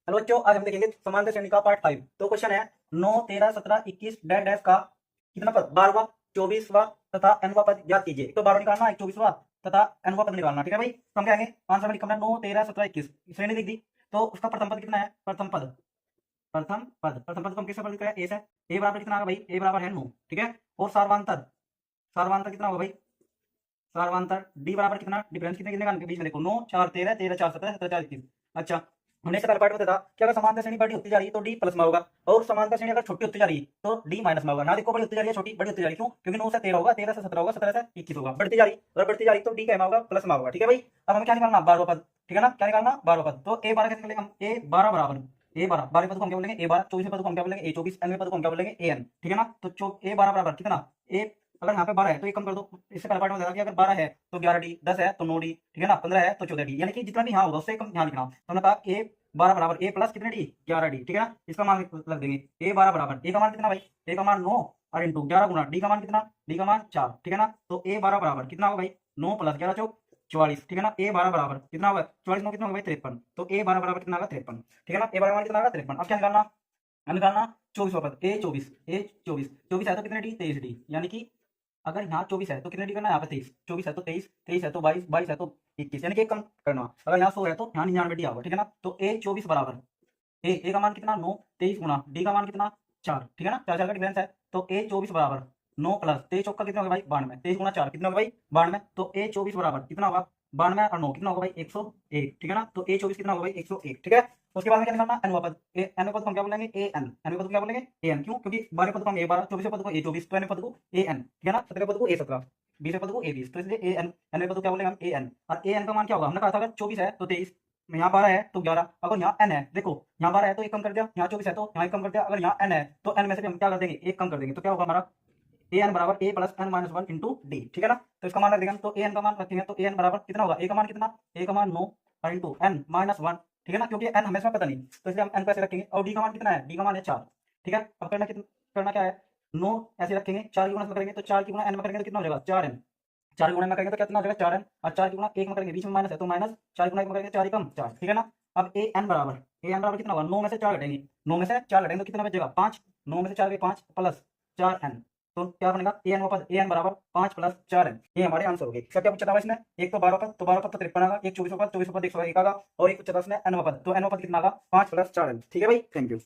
Hello बच्चों, आज हम देखेंगे समांतर श्रेणी का पार्ट 5। तो क्वेश्चन है 9, 13, 17, 21 डैश डैश का कितना पद 12वां, 24वां तथा nवां पद ज्ञात कीजिए। एक तो 12वां निकालना, एक 24वां तथा nवां पद निकालना। ठीक है भाई, तो हम क्या कहेंगे, आंसर में लिखना 9, 13, 17, 21 श्रेणी लिख दी। तो उसका प्रथम पद कितना है, प्रथम पद को हम किससे पद लिख रहे हैं, ए से। ए बराबर कितना होगा भाई, ए बराबर है 9। ठीक है, और सार्वंतर सार्वंतर कितना होगा भाई, सार्वंतर डी बराबर कितना, डिफरेंस कितने कितने का बीच में देखो, 9 4 13, 13 4 17, 17 4 21। अच्छा, हमने इससे पहले पार्ट में था कि अगर समांतर श्रेणी बड़ी होती जा रही है तो डी प्लस में होगा, और समांतर श्रेणी अगर छोटी होती जा रही है तो डी माइनस में होगा। ना देखो बड़ी होती जा रही है, छोटी बड़ी होती जा रही है, क्यों? क्योंकि 9 से 13 होगा, 13 से 17 होगा, 17 से 21 होगा, बढ़ती जा रही। अगर बढ़ती जा रही तो डी क्या होगा, प्लस में होगा। ठीक है भाई, अब हमें क्या निकालना, 12वां पद। ठीक है ना, क्या निकालना, 12वां पद। तो ए 12 कैसे निकलेगा हम, ए 12 बराबर ए 12, 12 पद को हम क्या बोलेंगे, ए 12, 24 पद को हम क्या बोलेंगे, ए 24, एन पद को हम क्या बोलेंगे, ए एन। ठीक है ना, तो ए 12 बराबर कितना, ए अगर यहाँ पे 12 है तो ये कम कर दो। इससे पहले पार्ट में बताया कि अगर 12 है तो 11 डी, 10 है तो 9 डी, ठीक है ना, 15 है तो 14 डी, यानी कि जितना भी यहाँ होगा उससे कम यहाँ लिखना। तो हमने कहा ए 12 बराबर ए प्लस कितने डी, 11 डी। ठीक है ना, इसका मान लग देंगे, ए 12 बराबर ए का मान कितना भाई, ए का मान 9 और इंटू 11 गुना डी का मान कितना, डी का मान 4। ठीक है ना, तो ए 12 बराबर कितना होगा भाई, 9 प्लस 11 चौक 44। ठीक है ना, ए 12 बराबर कितना होगा, 44 9 कितना होगा भाई, 53। तो ए 12 बराबर कितना होगा, 53। ठीक है ना, ए 12 बराबर कितना होगा, 53। अब क्या निकालना, हम निकालना 24वां पद, ए 24, ए 24, 24 है तो कितने डी, 23 डी, यानी कि अगर यहाँ 24 है तो कितने डी करना है, यहाँ पे 23, 24 है तो 23, 23 है तो 22, 22 है तो 21, यानी कि एक कम करना। अगर यहाँ 100 है तो यहाँ 99 डी आएगा। ठीक है ना, तो ए 24 बराबर ए का मान कितना, 9, 23 गुना डी का मान कितना, 4। ठीक है ना, 4 4 का डिफरेंस है। तो ए 24 बराबर 9 प्लस 23 चौका कितना होगा भाई, 92, 23 गुना 4 कितना होगा भाई, 92। तो ए 24 बराबर कितना होगा, 92 और 9 कितना होगा भाई, 101। ठीक है ना, तो ए 24 कितना होगा भाई, 101। ठीक है, उसके बाद में क्या निकालना, एन पद, एन पद को हम क्या बोलेंगे, ए एन, एन पद को क्या बोलेंगे, ए एन। क्यों? क्योंकि 12 पद को हम ए 12, 24 पद को ए 24, तो एन पद को ए एन। ठीक है ना, 17 पद को ए 17, 20 पद को ए 20, तो इसलिए ए एन, एन पद को क्या बोलेंगे हम, ए एन। और ए एन का मान क्या होगा, हमने कहा था अगर 24 है तो 23, यहाँ 12 है तो 11, अगर यहाँ n है, देखो यहाँ 12 है तो एक कम कर दिया, यहाँ 24 है तो यहाँ एक कम कर दिया, अगर यहाँ n है तो n में से भी हम क्या कर देंगे, एक कम कर देंगे। तो क्या होगा हमारा, ए एन बराबर a plus n minus 1 into d. ठीक है ना, तो इसका मान रख देंगे। तो ए एन का मान रखेंगे तो ए एन बराबर कितना होगा, ए का मान कितना, ए का मान 9 और इंटू एन माइनस 1। ठीक है ना, क्योंकि एन हमेशा पता नहीं तो इसलिए हम एन को ऐसे रखेंगे। और डी का मान कितना है, डी का मान है 4। ठीक है, अब करना कितना, करना क्या है, 9 ऐसे रखेंगे, 4 की गुणा में करेंगे तो 4 की गुणा एन में करेंगे तो कितना हो जाएगा, 4n। 4 की गुणा में करेंगे तो कितना हो जाएगा, 4n। और 4 की गुणा 1 में करेंगे, बीच में माइनस है तो माइनस, 4 गुणा 1 में करेंगे 4 कम 4। ठीक है ना, अब ए एन बराबर कितना होगा, 9 में से 4 घटेंगे, 9 में से 4 घटेंगे तो कितना बचेगा, 5। 9 में से 4 गए 5 प्लस 4n, तो क्या बनेगा, ए एन वापस ए एन बराबर 5 प्लस 4n। ये हमारे आंसर हो गए। इसका क्या पूछा था इसने, एक तो 12 पद, तो 12 पद तो 53 आएगा, एक 24 पद, 24 पद 101 आएगा, और एक पूछा था इसने n पद, तो n पद कितना आएगा, 5 प्लस 4n। ठीक है भाई, थैंक यू।